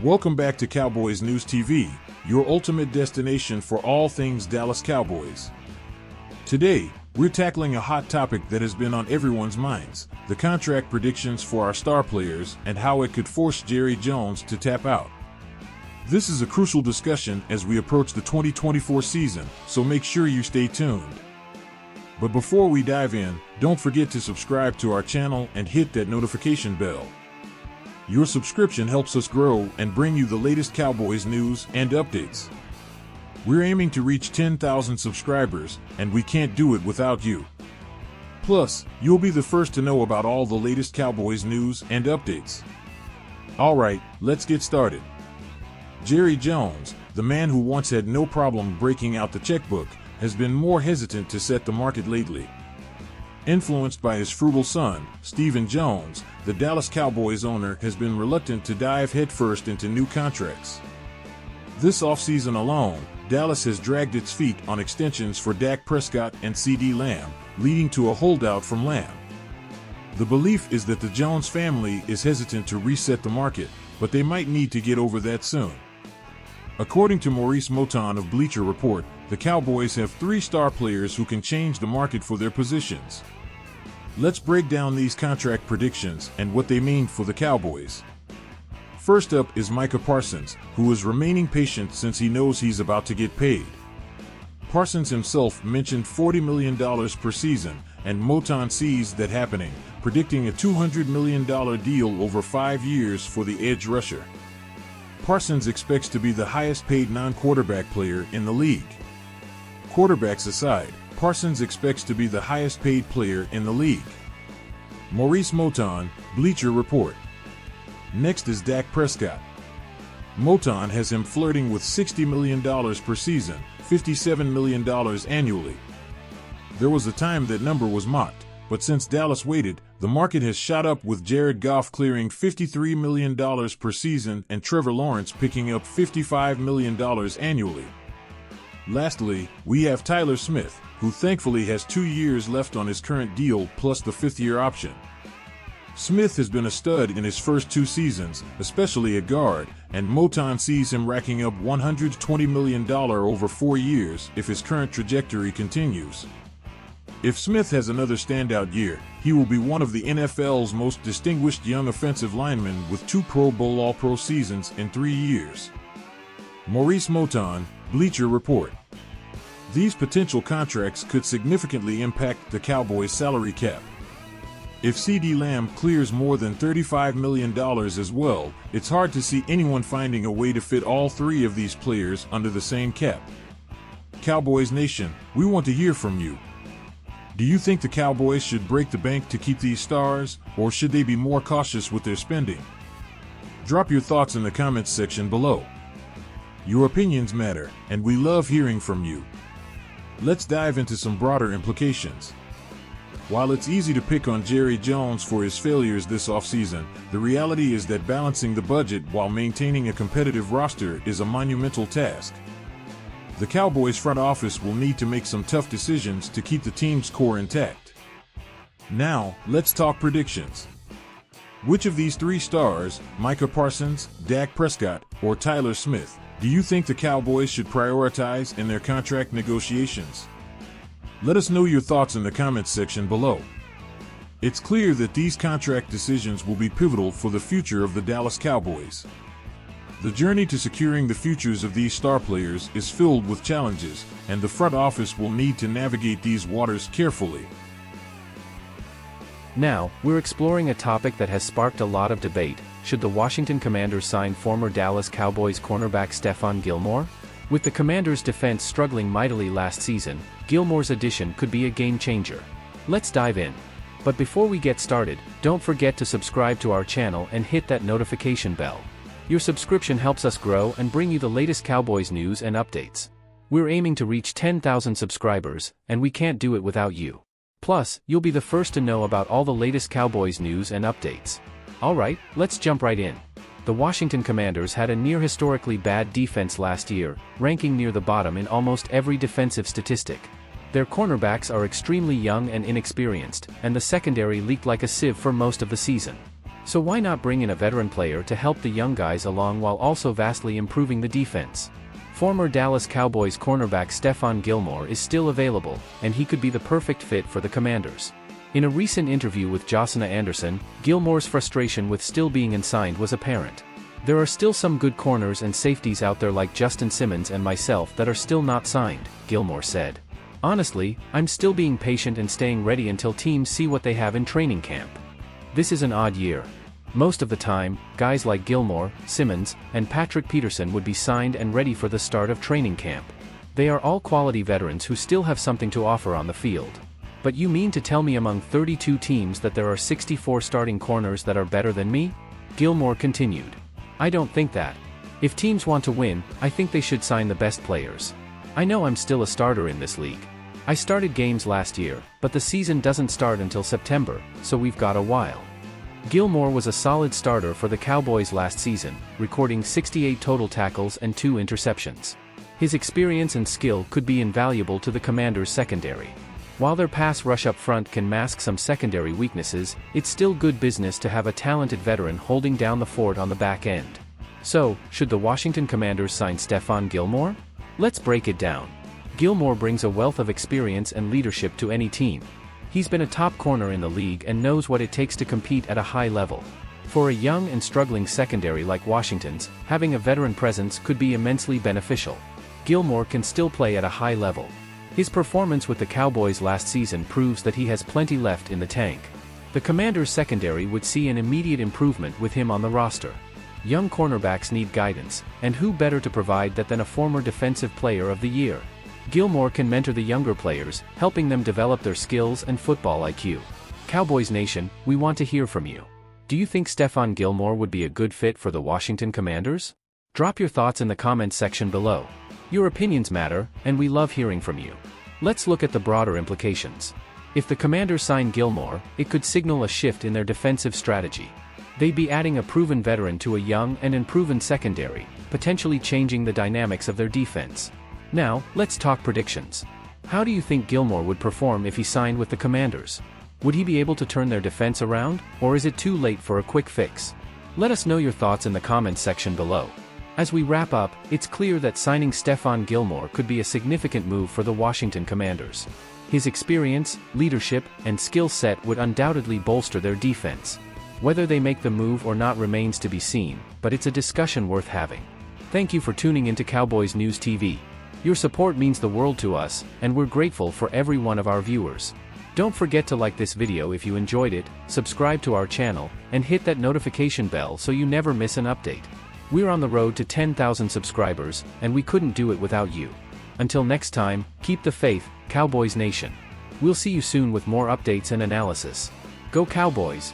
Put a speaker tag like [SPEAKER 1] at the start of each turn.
[SPEAKER 1] Welcome back to Cowboys News TV, your ultimate destination for all things Dallas Cowboys. Today, we're tackling a hot topic that has been on everyone's minds: the contract predictions for our star players and how it could force Jerry Jones to tap out. This is a crucial discussion as we approach the 2024 season, so make sure you stay tuned. But before we dive in, don't forget to subscribe to our channel and hit that notification bell. Your subscription helps us grow and bring you the latest Cowboys news and updates. We're aiming to reach 10,000 subscribers, and we can't do it without you. Plus, you'll be the first to know about all the latest Cowboys news and updates. Alright, let's get started. Jerry Jones, the man who once had no problem breaking out the checkbook, has been more hesitant to set the market lately. Influenced by his frugal son, Stefon Jones, the Dallas Cowboys owner has been reluctant to dive headfirst into new contracts. This offseason alone, Dallas has dragged its feet on extensions for Dak Prescott and CeeDee Lamb, leading to a holdout from Lamb. The belief is that the Jones family is hesitant to reset the market, but they might need to get over that soon. According to Maurice Moton of Bleacher Report, the Cowboys have 3 star players who can change the market for their positions. Let's break down these contract predictions and what they mean for the Cowboys. First up is Micah Parsons, who is remaining patient since he knows he's about to get paid. Parsons himself mentioned $40 million per season, and Moton sees that happening, predicting a $200 million deal over 5 years for the edge rusher. Parsons expects to be the highest-paid non-quarterback player in the league. Quarterbacks aside, Parsons expects to be the highest-paid player in the league. Maurice Moton, Bleacher Report. Next is Dak Prescott. Moton has him flirting with $60 million per season, $57 million annually. There was a time that number was mocked, but since Dallas waited, the market has shot up, with Jared Goff clearing $53 million per season and Trevor Lawrence picking up $55 million annually. Lastly, we have Tyler Smith, who thankfully has 2 years left on his current deal plus the 5th-year option. Smith has been a stud in his first 2 seasons, especially at guard, and Moton sees him racking up $120 million over 4 years if his current trajectory continues. If Smith has another standout year, he will be one of the NFL's most distinguished young offensive linemen with 2 Pro Bowl All-Pro seasons in 3 years. Maurice Moton, Bleacher Report. These potential contracts could significantly impact the Cowboys' salary cap. If CeeDee Lamb clears more than $35 million as well, it's hard to see anyone finding a way to fit all 3 of these players under the same cap. Cowboys Nation, we want to hear from you. Do you think the Cowboys should break the bank to keep these stars, or should they be more cautious with their spending? Drop your thoughts in the comments section below. Your opinions matter, and we love hearing from you. Let's dive into some broader implications. While it's easy to pick on Jerry Jones for his failures this offseason, the reality is that balancing the budget while maintaining a competitive roster is a monumental task. The Cowboys front office will need to make some tough decisions to keep the team's core intact. Now, let's talk predictions. Which of these 3 stars, Micah Parsons, Dak Prescott, or Tyler Smith, do you think the Cowboys should prioritize in their contract negotiations? Let us know your thoughts in the comments section below. It's clear that these contract decisions will be pivotal for the future of the Dallas Cowboys. The journey to securing the futures of these star players is filled with challenges, and the front office will need to navigate these waters carefully.
[SPEAKER 2] Now, we're exploring a topic that has sparked a lot of debate. Should the Washington Commanders sign former Dallas Cowboys cornerback Stefon Gilmore? With the Commanders' defense struggling mightily last season, Gilmore's addition could be a game-changer. Let's dive in. But before we get started, don't forget to subscribe to our channel and hit that notification bell. Your subscription helps us grow and bring you the latest Cowboys news and updates. We're aiming to reach 10,000 subscribers, and we can't do it without you. Plus, you'll be the first to know about all the latest Cowboys news and updates. Alright, let's jump right in. The Washington Commanders had a near-historically bad defense last year, ranking near the bottom in almost every defensive statistic. Their cornerbacks are extremely young and inexperienced, and the secondary leaked like a sieve for most of the season. So why not bring in a veteran player to help the young guys along while also vastly improving the defense? Former Dallas Cowboys cornerback Stefon Gilmore is still available, and he could be the perfect fit for the Commanders. In a recent interview with Josina Anderson, Gilmore's frustration with still being unsigned was apparent. There are still some good corners and safeties out there like Justin Simmons and myself that are still not signed, Gilmore said. Honestly, I'm still being patient and staying ready until teams see what they have in training camp. This is an odd year. Most of the time, guys like Gilmore, Simmons, and Patrick Peterson would be signed and ready for the start of training camp. They are all quality veterans who still have something to offer on the field. But you mean to tell me among 32 teams that there are 64 starting corners that are better than me? Gilmore continued. I don't think that. If teams want to win, I think they should sign the best players. I know I'm still a starter in this league. I started games last year, but the season doesn't start until September, so we've got a while. Gilmore was a solid starter for the Cowboys last season, recording 68 total tackles and 2 interceptions. His experience and skill could be invaluable to the Commanders' secondary. While their pass rush up front can mask some secondary weaknesses, it's still good business to have a talented veteran holding down the fort on the back end. So, should the Washington Commanders sign Stefon Gilmore? Let's break it down. Gilmore brings a wealth of experience and leadership to any team. He's been a top corner in the league and knows what it takes to compete at a high level. For a young and struggling secondary like Washington's, having a veteran presence could be immensely beneficial. Gilmore can still play at a high level. His performance with the Cowboys last season proves that he has plenty left in the tank. The Commanders' secondary would see an immediate improvement with him on the roster. Young cornerbacks need guidance, and who better to provide that than a former Defensive Player of the Year? Gilmore can mentor the younger players, helping them develop their skills and football IQ. Cowboys Nation, we want to hear from you. Do you think Stefon Gilmore would be a good fit for the Washington Commanders? Drop your thoughts in the comments section below. Your opinions matter, and we love hearing from you. Let's look at the broader implications. If the Commanders sign Gilmore, it could signal a shift in their defensive strategy. They'd be adding a proven veteran to a young and unproven secondary, potentially changing the dynamics of their defense. Now, let's talk predictions. How do you think Gilmore would perform if he signed with the Commanders? Would he be able to turn their defense around, or is it too late for a quick fix? Let us know your thoughts in the comments section below. As we wrap up, it's clear that signing Stefon Gilmore could be a significant move for the Washington Commanders. His experience, leadership, and skill set would undoubtedly bolster their defense. Whether they make the move or not remains to be seen, but it's a discussion worth having. Thank you for tuning into Cowboys News TV. Your support means the world to us, and we're grateful for every one of our viewers. Don't forget to like this video if you enjoyed it, subscribe to our channel, and hit that notification bell so you never miss an update. We're on the road to 10,000 subscribers, and we couldn't do it without you. Until next time, keep the faith, Cowboys Nation. We'll see you soon with more updates and analysis. Go Cowboys!